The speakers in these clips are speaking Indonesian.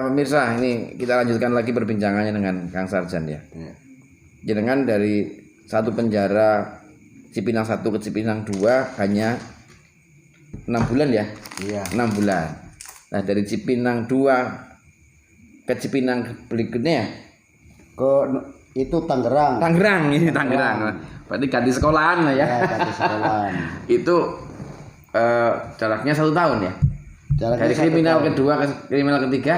pemirsa, ini kita lanjutkan lagi perbincangannya dengan Kang Sarjan ya. Jenengan dari satu penjara Cipinang 1 ke Cipinang 2 hanya 6 bulan ya? Iya. 6 bulan. Nah, dari Cipinang 2 ke Cipinang berikutnya Ke itu Tangerang. Tangerang. Berarti ganti sekolahan lah ya. Ya, ganti sekolahan. Itu jaraknya 1 tahun ya? Jaraknya Dari 1 kriminal tahun. kedua ke kriminal ketiga?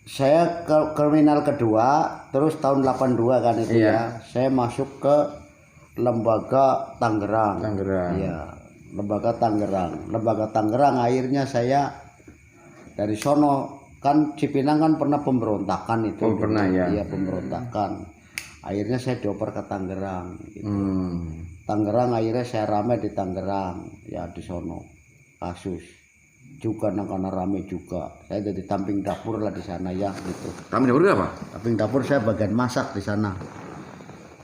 Saya ke kriminal kedua, terus tahun 82 kan itu Iya. ya. Saya masuk ke lembaga Tangerang. Iya, lembaga Tangerang. Lembaga Tangerang akhirnya saya dari sono, kan Cipinang kan pernah pemberontakan itu. Oh, pernah ya. Iya, pemberontakan. Akhirnya saya dioper ke Tangerang gitu. Tangerang akhirnya saya rame di Tangerang, ya di sono. Kasus juga karena rame juga. Saya jadi tamping dapur lah di sana ya gitu. Tamping dapur itu apa? Tamping dapur saya bagian masak di sana.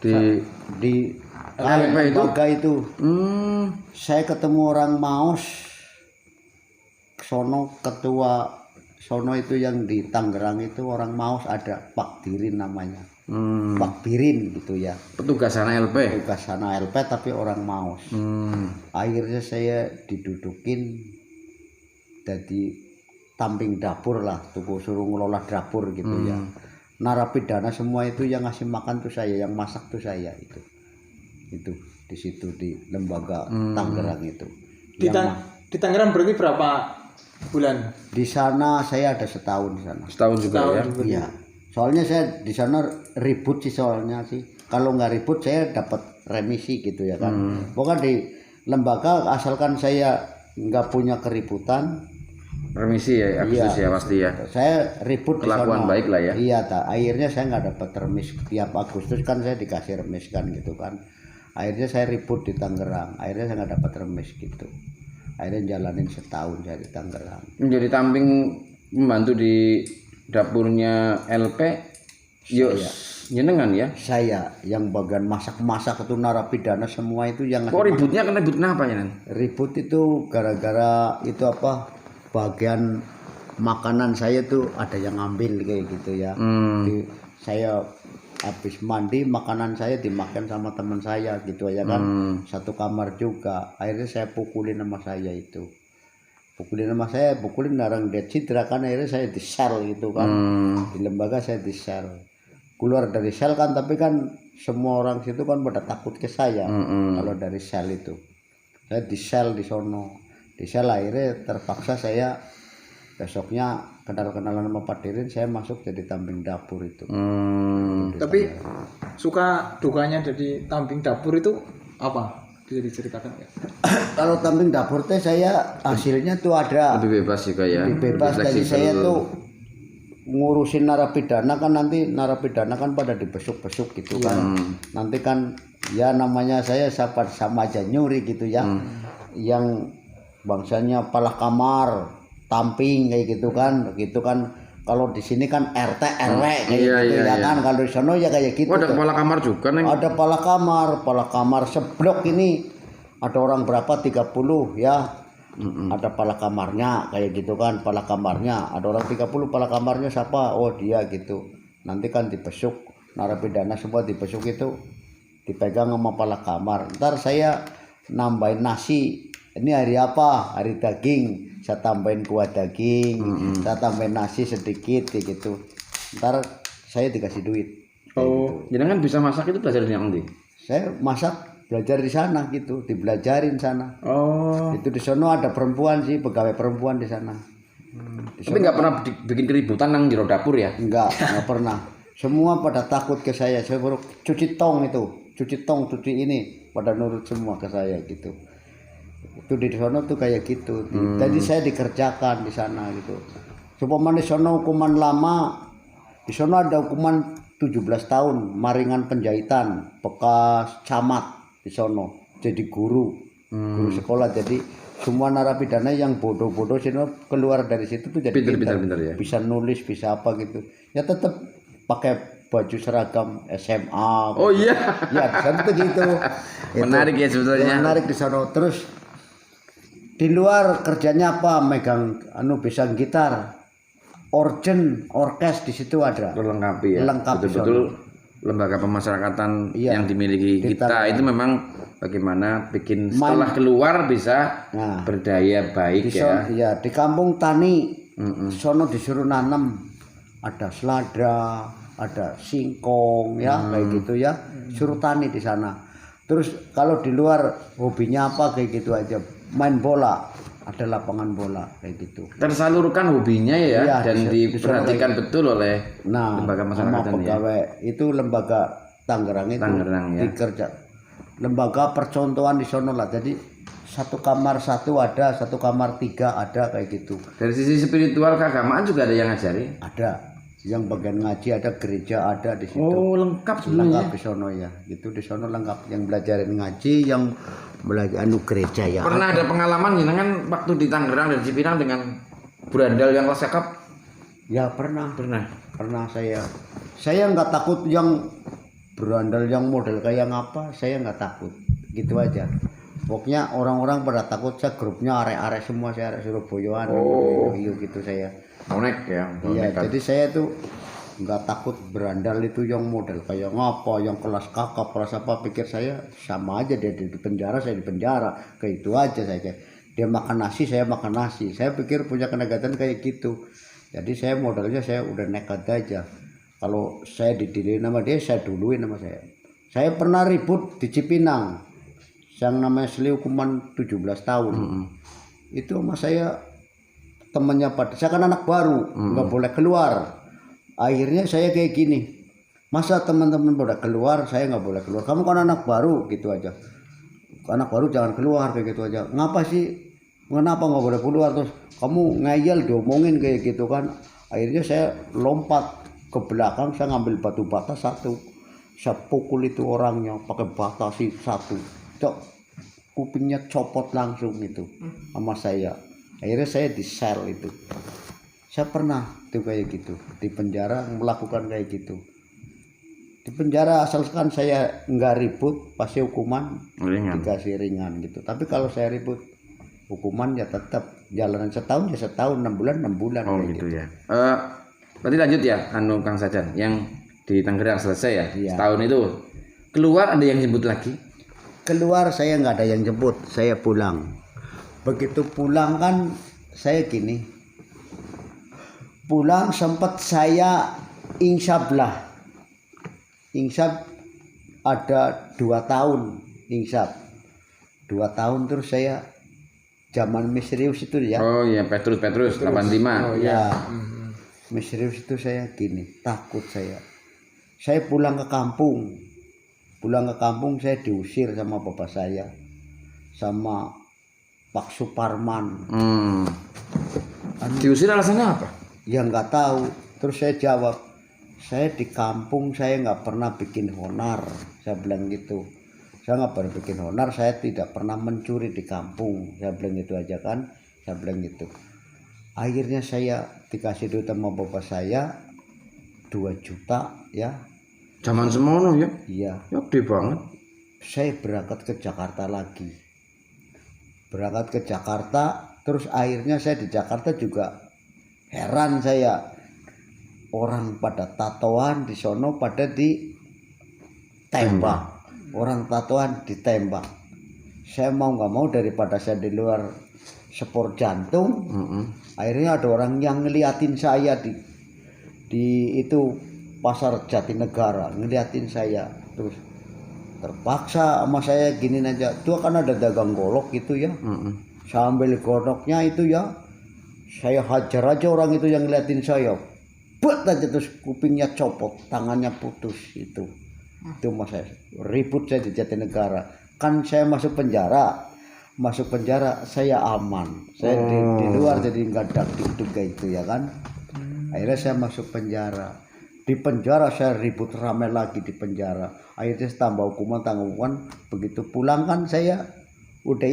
Di LP lembaga itu. Saya ketemu orang Maos. Sono ketua sono itu yang di Tangerang itu orang Maos, ada Pak Dirin namanya. Pak Birin gitu ya. Petugas sana LP. Petugas sana LP tapi orang Maos. Akhirnya saya didudukin jadi tamping dapur lah, suruh ngelola dapur gitu ya. Narapidana semua itu yang ngasih makan tuh saya, yang masak tuh saya itu di situ di lembaga Tangerang itu. Di Tangerang berarti berapa bulan? Di sana saya ada setahun di sana. Setahun juga ya. Iya. Soalnya saya di sana ribut sih soalnya sih. Kalau nggak ribut saya dapat remisi gitu ya kan. Pokoknya di lembaga asalkan saya nggak punya keributan, Remisi ya, Agustus ya pasti ya. saya ribut di sana. Kelakuan baik lah ya. Iya, akhirnya saya nggak dapat remis. Tiap Agustus kan saya dikasih remis kan gitu kan. Akhirnya saya ribut di Tangerang. Akhirnya saya nggak dapat remis gitu. Akhirnya jalanin setahun saya di Tangerang. Menjadi tamping membantu di dapurnya LP. Yuk, jenengan ya. Saya yang bagian masak-masak itu narapidana semua itu yang Kok ributnya kenapa ya? ribut itu gara-gara itu apa? Bagian makanan saya tuh ada yang ngambil kayak gitu ya. Saya habis mandi makanan saya dimakan sama teman saya gitu aja kan. Satu kamar juga. Akhirnya saya pukulin sama saya itu. Pukulin narang dia cedera kan, akhirnya saya di sel gitu kan. Di lembaga saya di sel. Keluar dari sel kan, tapi kan semua orang situ kan pada takut ke saya. Kalau dari sel itu. Saya di sel di sono. Di sel akhirnya terpaksa saya besoknya kenal-kenalan sama Pak Dirin, saya masuk jadi tamping dapur itu. Tapi suka dukanya jadi tamping dapur itu apa? Bisa diceritakan ya? Kalau tamping dapur teh saya hasilnya tuh ada Lebih bebas juga ya. lebih bebas dari saya tuh ngurusin narapidana kan, nanti narapidana kan pada dibesuk-besuk gitu kan. Nanti kan ya namanya saya sama aja nyuri gitu ya. Yang bangsanya pala kamar, tamping kayak gitu kan. Gitu kan kalau di sini kan RT RW kayak gitu ya kan. Kalau di sana ya kayak gitu. Oh, ada kepala kamar juga nih. Ada pala kamar seblok ini. Ada orang berapa 30 ya. Ada pala kamarnya kayak gitu kan, pala kamarnya. Ada orang 30 pala kamarnya siapa? Oh, dia gitu. Nanti kan dibesuk, narapidana semua dibesuk itu dipegang sama pala kamar. Ntar saya nambahin nasi. Ini hari apa? Hari daging. Saya tambahin kuah daging, saya tambahin nasi sedikit kayak gitu. Ntar saya dikasih duit. Oh, jadi kan bisa masak itu belajar dari nanti. Saya masak belajar di sana gitu, dibelajarin sana. Oh. Itu di sana ada perempuan sih, pegawai perempuan di sana. Tapi nggak pernah bikin keributan nang jero dapur ya? Enggak pernah. Semua pada takut ke saya. Saya baru cuci tong, cuci ini, pada nurut semua ke saya gitu. Itu di sana tuh kayak gitu. Jadi saya dikerjakan di sana gitu. Supaya di sana hukuman lama, di sana ada hukuman 17 tahun maringan penjahitan bekas camat di sana. Jadi guru sekolah. Jadi semua narapidana yang bodoh-bodoh sini keluar dari situ tuh jadi pintar ya. Bisa nulis, bisa apa gitu. Ya tetap pakai baju seragam SMA. Oh iya. Ya di sana tuh gitu. Menarik ya sebetulnya. Menarik di sana. Terus di luar kerjanya apa? Megang bisa gitar. orkes di situ ada. Melengkapi ya. Lengkap di Betul-betul lembaga pemasyarakatan Iya. yang dimiliki kita itu memang bagaimana bikin setelah keluar bisa Nah, berdaya baik ya. ya di kampung tani sono disuruh nanam, ada selada, ada singkong ya kayak gitu ya, suruh tani di sana. Terus kalau di luar hobinya apa kayak gitu aja, main bola, ada lapangan bola kayak gitu. Tersalurkan hobinya ya, Iya, dan diperhatikan betul oleh Nah, lembaga sama masyarakat ya. pegawai itu lembaga Tangerang itu Tangerang ya. dikerja, lembaga percontohan di sono lah. Jadi satu kamar satu ada, satu kamar tiga ada kayak gitu. Dari sisi spiritual keagamaan juga ada yang ngajari. Ada yang bagian ngaji, ada gereja ada di situ. Oh, lengkap semuanya. Lengkap di sono ya, gitu di sono lengkap. Yang belajarin ngaji, yang belajar gereja ya. Pernah ada pengalaman jenengan waktu di Tangerang dan Cipinang dengan berandal yang kelas cakep? Ya pernah Pernah. saya nggak takut yang berandal yang model kayak apa, saya nggak takut, gitu aja. Pokoknya orang-orang pada takut, saya grupnya arek-arek semua, saya arek Surabayaan, gitu saya. Bonek ya. Iya, jadi saya tuh nggak takut berandal itu yang model kayak ngapa, yang kelas kakap, kelas apa, pikir saya sama aja, dia di penjara, saya di penjara, kayak itu aja saja. Dia makan nasi, saya makan nasi. Saya pikir punya kenegatan kayak gitu. Jadi saya modelnya saya udah nekat aja. Kalau saya didiriin nama dia, saya duluin nama saya. Saya pernah ribut di Cipinang, yang namanya hukuman 17 tahun. Itu sama saya temannya pada, saya kan anak baru, nggak boleh keluar. Akhirnya saya kayak gini, masa teman-teman pada keluar, saya nggak boleh keluar. Kamu kan anak baru, gitu aja. Anak baru jangan keluar, kayak gitu aja. Ngapa sih? Kenapa nggak boleh keluar? Terus kamu ngeyel, diomongin kayak gitu kan. Akhirnya saya lompat ke belakang, saya ngambil batu bata satu, saya pukul itu orangnya pakai bata sih satu. Cok, kupingnya copot langsung itu sama saya. Akhirnya saya di sel itu. Saya pernah tuh kayak gitu di penjara melakukan kayak gitu. Di penjara asalkan saya nggak ribut, pasti hukuman Ringan. dikasih ringan gitu. Tapi kalau saya ribut, hukuman ya tetap jalanan setahun ya setahun, 6 bulan 6 bulan. Oh kayak gitu ya. Berarti lanjut ya, Kang Sajan, yang di Tangerang selesai ya, Iya. setahun itu keluar ada yang jemput lagi? Keluar saya nggak ada yang jemput, saya pulang. Begitu pulang kan saya gini, pulang sempat saya insab ada 2 tahun insab, 2 tahun terus saya zaman misterius itu ya. Oh iya, Petrus 85. Oh ya, misterius itu saya gini, takut saya pulang ke kampung. Saya diusir sama bapak saya, sama Pak Suparman. Diusir alasannya apa? Ya nggak tahu. Terus saya jawab, saya di kampung saya nggak pernah bikin honar. Saya bilang gitu. Saya nggak pernah bikin honar. Saya tidak pernah mencuri di kampung. Saya bilang gitu aja kan. Saya bilang gitu. Akhirnya saya dikasih duit sama bapak saya 2 juta ya. Zaman semono ya? Iya. Ya gede banget. Saya berangkat ke Jakarta lagi. Terus akhirnya saya di Jakarta juga heran saya. Orang pada tatoan di sono pada ditembak. Orang tatoan ditembak. Saya mau nggak mau daripada saya di luar sport jantung. Akhirnya ada orang yang ngeliatin saya di itu Pasar Jatinegara, ngeliatin saya. Terus terpaksa sama saya gini aja, tuh kan ada dagang golok gitu ya. Saya ambil goloknya itu ya, saya hajar aja orang itu yang ngeliatin saya. Buat aja terus kupingnya copot, tangannya putus itu mas saya ribut saya di Jatinegara. Kan saya masuk penjara saya aman, saya di luar jadi nggak dak-dik kayak itu ya kan. Akhirnya saya masuk penjara. Di penjara saya ribut ramai lagi di penjara. Akhirnya tambah hukuman. Begitu pulang kan saya udah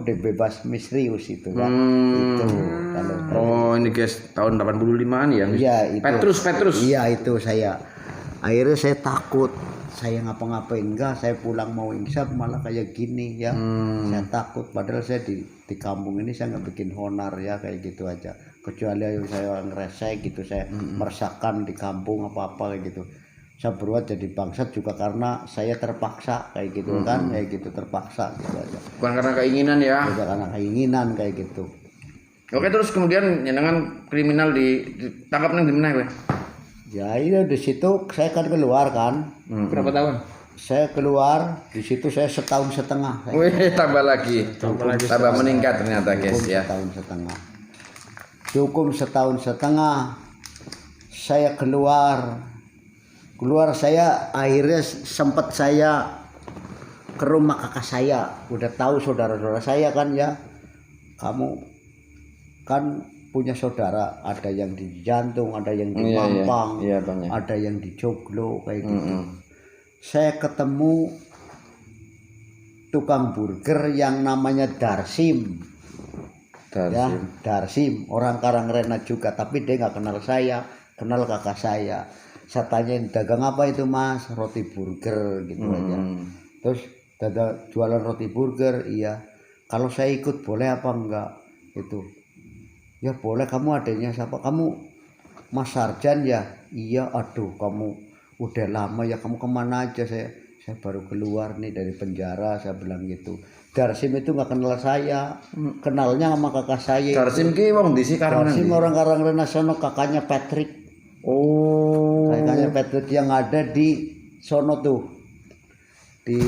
bebas misterius itu kan. Itu kalau Oh ini guys tahun 85an ya? Iya itu. Petrus. Iya itu saya. Akhirnya saya takut. Saya ngapa-ngapain enggak. Saya pulang mau insaf malah kayak gini ya. Saya takut. Padahal saya di kampung ini saya nggak bikin honar ya kayak gitu aja. kecuali saya ngeresek gitu, saya meresahkan di kampung apa-apa kayak gitu. Saya berbuat jadi bangsat juga karena saya terpaksa kayak gitu kan, kayak gitu terpaksa gitu aja. Bukan karena keinginan ya. Bukan karena keinginan kayak gitu. Oke, terus kemudian jenengan kriminal ditangkap nang di mana kowe? Ya ini di situ saya kan keluar kan. Berapa tahun? Saya keluar di situ saya 1,5 tahun. Wih, tambah lagi. Tambah meningkat ternyata guys Hukum ya. 1,5 tahun. Dihukum 1,5 tahun. Saya keluar saya akhirnya sempat saya ke rumah kakak saya. Udah tahu saudara-saudara saya kan ya, kamu kan punya saudara, ada yang di jantung, ada yang di Mampang, Iya, banyak. ada yang di Joglo kayak gitu. Saya ketemu tukang burger yang namanya Darsim. Ya, Darsim, orang Karangrena juga, tapi dia nggak kenal saya, kenal kakak saya. Saya tanyain, dagang apa itu mas? Roti burger gitu aja. Terus jualan roti burger, iya. Kalau saya ikut boleh apa enggak? Itu ya boleh. Kamu adanya siapa? Kamu Mas Sarjan ya? Iya. Aduh, kamu udah lama ya, kamu kemana aja? Saya baru keluar nih dari penjara, saya bilang gitu. Darsim itu nggak kenal saya, kenalnya sama kakak saya. Darsim ki wong ndi sih Karangrena? Darsim orang Karangrena sono, kakaknya Patrick. Oh. Kakaknya Patrick yang ada di sono tuh, di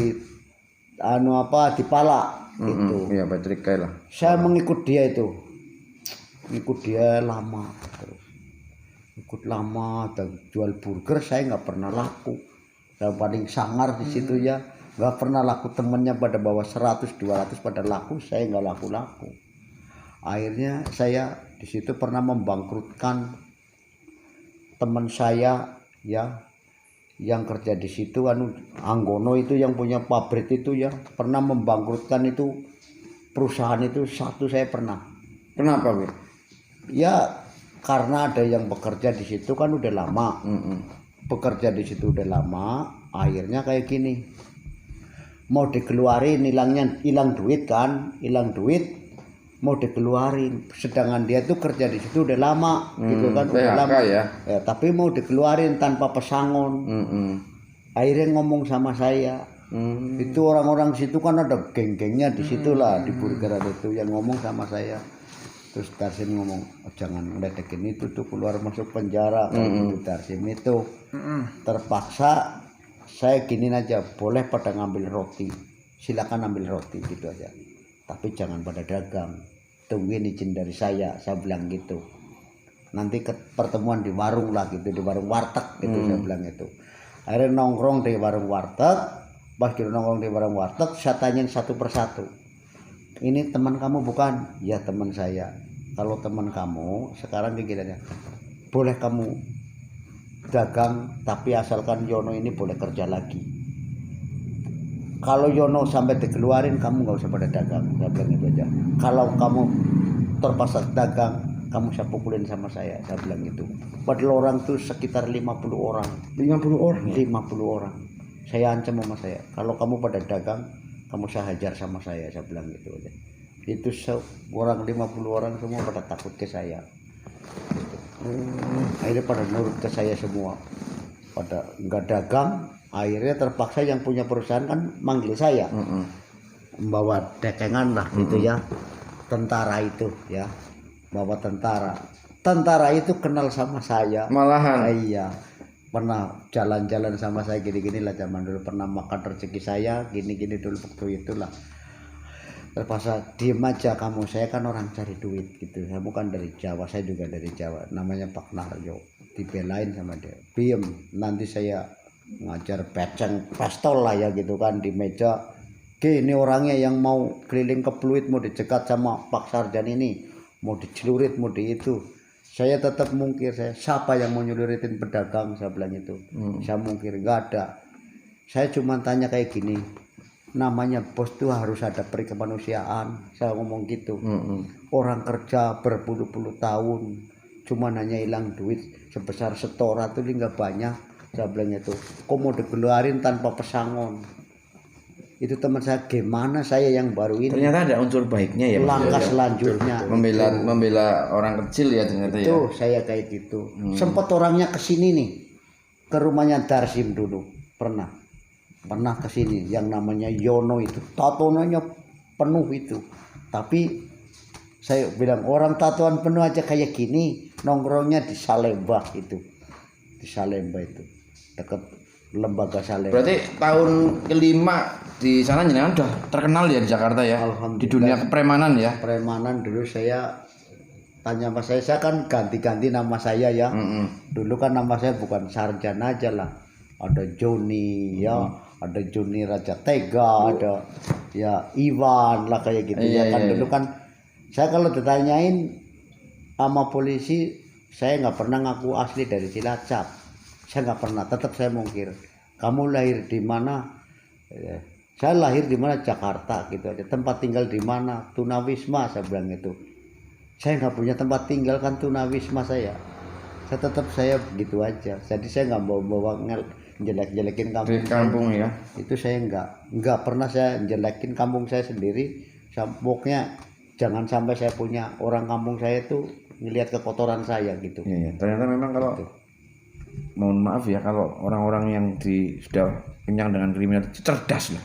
di Pala itu. Iya, Patrick kayak lah. Saya mengikut dia itu, ikut dia lama terus, ikut lama dan jual burger saya nggak pernah laku. Yang paling sangar di situ ya, nggak pernah laku. Temennya pada bawa 100-200 pada laku, saya nggak laku-laku. Akhirnya saya di situ pernah membangkrutkan teman saya ya, yang kerja di situ Anggono itu, yang punya pabrik itu ya, pernah membangkrutkan itu perusahaan itu satu. Saya pernah. Kenapa gue? Ya karena ada yang bekerja di situ kan udah lama. Bekerja di situ udah lama, akhirnya kayak gini, mau dikeluarin, hilang duit kan, mau dikeluarin, sedangkan dia tuh kerja di situ udah lama gitu kan, udah lama ya. Tapi mau dikeluarin tanpa pesangon. Akhirnya ngomong sama saya. Itu orang-orang situ kan ada geng-gengnya di situ lah, di burger itu yang ngomong sama saya. Terus Darsim ngomong, oh, jangan ngeledekin itu tuh, keluar masuk penjara. Gitu Darsim itu. Terpaksa saya gini aja, boleh pada ngambil roti, silakan ambil roti gitu aja, tapi jangan pada dagang, tungguin izin dari saya bilang gitu. Nanti pertemuan di warung lah gitu, di warung warteg gitu, saya bilang itu. Akhirnya nongkrong di warung warteg. Pas kita nongkrong di warung warteg, saya tanyain satu persatu, ini teman kamu bukan? Ya teman saya. Kalau teman kamu sekarang pikirannya, boleh kamu dagang, tapi asalkan Yono ini boleh kerja lagi. Kalau Yono sampai dikeluarin, kamu nggak usah pada dagang. Saya bilang itu aja. Kalau kamu terpaksa dagang, kamu saya pukulin sama saya bilang gitu. Padahal orang tuh sekitar 50 orang. 50 orang. 50 orang. Saya ancam sama saya, kalau kamu pada dagang, kamu saya hajar sama saya bilang gitu aja. Itu orang 50 orang semua pada takut ke saya. Akhirnya pada nurut ke saya semua, pada nggak dagang. Akhirnya terpaksa yang punya perusahaan kan manggil saya, membawa dekengan lah gitu ya, tentara itu ya, bawa tentara itu kenal sama saya malahan. Iya, pernah jalan-jalan sama saya gini-gini lah zaman dulu, pernah makan rezeki saya gini-gini dulu waktu itulah. Terpaksa diem aja kamu, saya kan orang cari duit gitu, saya bukan dari Jawa, saya juga dari Jawa, namanya Pak Narjo. Dibelain sama dia, diem, nanti saya ngajar peceng pistol lah ya gitu kan di meja. Ini orangnya yang mau keliling ke Pluit, mau dicegat sama Pak Sarjan ini, mau dicelurit, mau di itu. Saya tetap mungkir, siapa yang mau nyeluritin pedagang, saya bilang itu. Saya mungkir, nggak ada. Saya cuma tanya kayak gini, namanya bos tuh harus ada peri kemanusiaan, saya ngomong gitu. Orang kerja berpuluh-puluh tahun cuma hanya hilang duit sebesar setora tuh nggak banyak, saya bilang itu. Kok mau dikeluarin tanpa pesangon? itu teman saya, gimana saya yang baru ini Ternyata ada unsur baiknya ya. Mas langkah Yoyo, ya. selanjutnya Membela orang kecil ya ternyata ya. itu saya kayak gitu. Sempat orangnya kesini nih, ke rumahnya Darsim dulu, pernah kesini, yang namanya Yono itu, tatoannya penuh itu. Tapi saya bilang, orang tatoan penuh aja kayak gini, nongkrongnya di Salemba itu, dekat lembaga Salemba. Berarti tahun kelima di sana jenengan udah terkenal ya di Jakarta ya. Alhamdulillah. Di dunia kepremanan ya. Premanan dulu saya tanya sama saya kan ganti-ganti nama saya ya. Dulu kan nama saya bukan Sarjan aja lah. Ada Joni ya, ada Joni Raja Tega, ada ya Iwan lah kayak gitu ya kan. Dulu kan saya kalau ditanyain sama polisi, saya nggak pernah ngaku asli dari Cilacap. Saya nggak pernah, tetap saya mungkir. Kamu lahir di mana? Saya lahir di mana? Jakarta gitu aja. Tempat tinggal di mana? Tunawisma, saya bilang itu. Saya nggak punya tempat tinggal kan, tunawisma saya. Saya begitu aja. Jadi saya nggak bawa jelek-jelekin kampung. Di kampung ya. Itu saya nggak pernah saya jelekin kampung saya sendiri. Pokoknya jangan sampai saya punya orang kampung saya itu ngelihat kekotoran saya gitu. Iya, ternyata memang kalau mohon maaf ya, kalau orang-orang yang sudah kenyang dengan kriminal itu cerdas lah.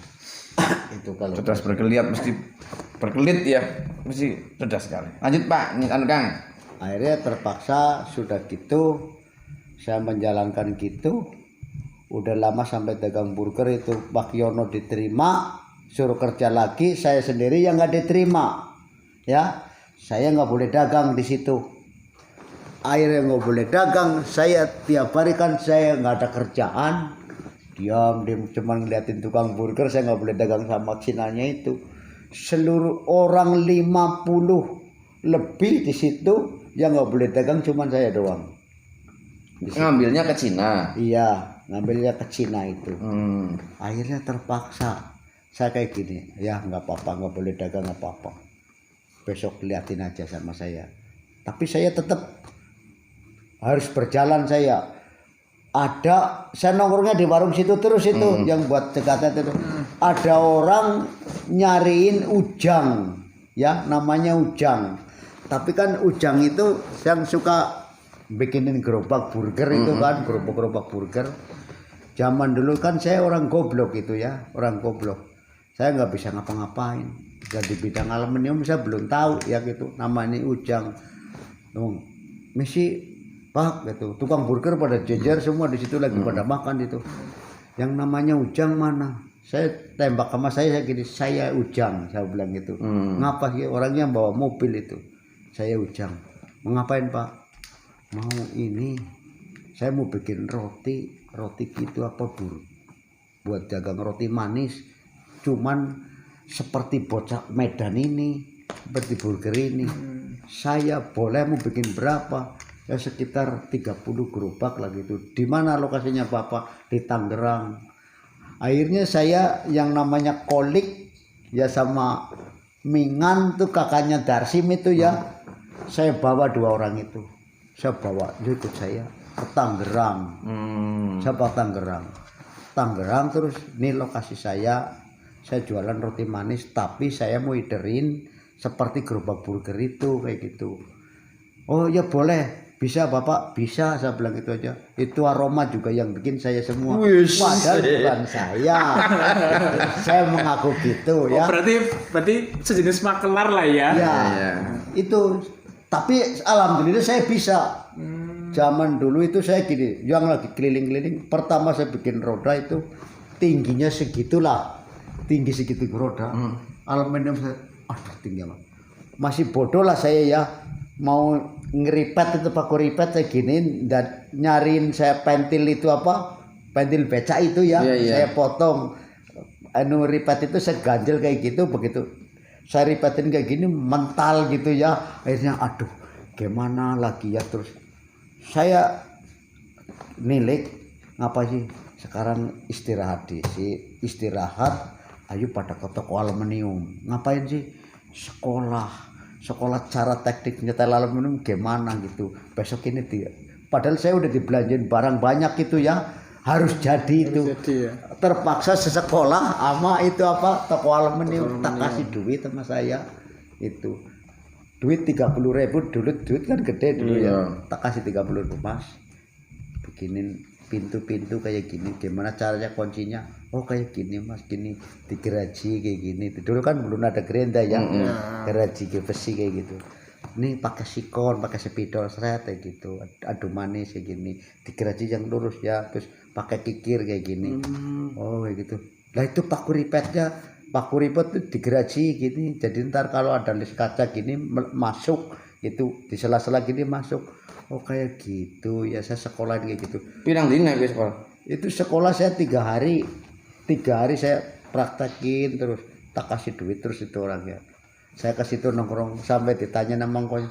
Itu kalau Cerdas berkelit ya, mesti cerdas sekali. Lanjut Pak, anu Kang. akhirnya terpaksa sudah gitu saya menjalankan gitu. Udah lama sampai dagang burger itu, Pak Yono diterima, suruh kerja lagi, saya sendiri yang nggak diterima. Ya, saya nggak boleh dagang di situ. Akhirnya nggak boleh dagang, saya tiap hari kan saya nggak ada kerjaan, diam cuman ngeliatin tukang burger, saya nggak boleh dagang sama Cinanya itu. Seluruh orang 50 lebih di situ yang nggak boleh dagang cuman saya doang. Ngambilnya ke Cina. Iya, ngambilnya ke Cina itu. Akhirnya terpaksa saya kayak gini, ya nggak apa-apa, nggak boleh dagang apa-apa. Besok liatin aja sama saya. Tapi saya tetap harus berjalan saya. Saya nongkrongnya di warung situ terus itu, yang buat cegatet itu. Ada orang nyariin Ujang, ya namanya Ujang. Tapi kan Ujang itu yang suka bikinin gerobak burger itu kan, gerobak burger. Zaman dulu kan saya orang goblok itu ya, orang goblok. Saya nggak bisa ngapa-ngapain. Dan di bidang aluminium saya belum tahu ya gitu. Namanya Ujang. Misi Pak gitu. Tukang burger pada jejer semua di situ lagi pada makan itu. Yang namanya Ujang mana? Saya tembak sama saya gini, saya Ujang, saya bilang gitu. Ngapa sih orangnya bawa mobil itu? Saya Ujang. Mengapain Pak? Mau ini, saya mau bikin roti gitu apa buat dagang roti manis, cuman seperti bocah Medan ini, seperti burger ini. Saya boleh mau bikin berapa? Ya sekitar 30 gerobak lah gitu. Di mana lokasinya Bapak? Di Tangerang. Akhirnya saya yang namanya Kolik ya sama Mingan tuh kakaknya Darsim itu ya, saya bawa 2 orang itu. Saya bawa, dia ikut saya ke Tangerang. Saya bawa Tangerang terus ini lokasi saya jualan roti manis, tapi saya mau iderin seperti gerobak burger itu kayak gitu. Oh ya boleh, bisa Bapak, bisa, saya bilang itu aja. Itu aroma juga yang bikin saya semua. Padahal bukan saya. Saya mengaku gitu ya. Berarti sejenis makelar lah ya. Ya. Itu. Tapi alhamdulillah saya bisa. Zaman dulu itu saya gini, yang lagi keliling-keliling. Pertama saya bikin roda itu tingginya segitulah, tinggi segitu roda. Aluminium saya, aduh tinggi amat. Masih bodoh lah saya ya, mau ngeripet itu pakai ripet saya giniin dan nyariin saya pentil itu apa, pentil becak itu ya, saya potong. Ripet itu saya ganjel kayak gitu, begitu saya ripetin kayak gini mental gitu ya, akhirnya aduh gimana lagi ya. Terus saya nilik, ngapa sih sekarang istirahat ayo pada ke toko aluminium. Ngapain sih? Sekolah cara teknik nyetel aluminium gimana gitu. Besok ini dia, padahal saya udah dibelanjain barang banyak gitu ya, harus jadi itu. Jadi ya. Terpaksa sesekolah ama itu apa toko aluminium tak kasih duit sama saya itu duit 30.000 dulu, duit kan gede dulu ya, tak kasih 30.000 Mas, bikinin pintu-pintu kayak gini, gimana caranya kuncinya, oh kayak gini Mas, gini digeraji kayak gini, dulu kan belum ada gerenda ya, geraji besi kayak gitu, ini pakai sikon, pakai spidol seret kayak gitu, adu manis kayak gini, digeraji yang lurus ya, terus pakai kikir kayak gini, oh kayak gitu. Lah itu paku ripetnya, paku ripet itu digeraji gini, jadi ntar kalau ada list kaca gini masuk itu di sela-sela gini masuk, oh kayak gitu ya, saya sekolah kayak gitu. Pirang dina kowe sekolah? Itu sekolah saya 3 hari saya praktekin terus tak kasih duit terus itu orangnya. Saya ke situ nongkrong sampai ditanya nama ngkos,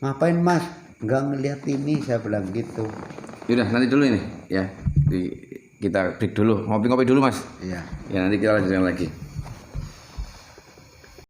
ngapain Mas? Enggak ngeliat ini, saya bilang gitu. Yaudah nanti dulu ini ya. Kita break dulu, ngopi-ngopi dulu Mas. Iya. Ya nanti kita lanjutkan lagi.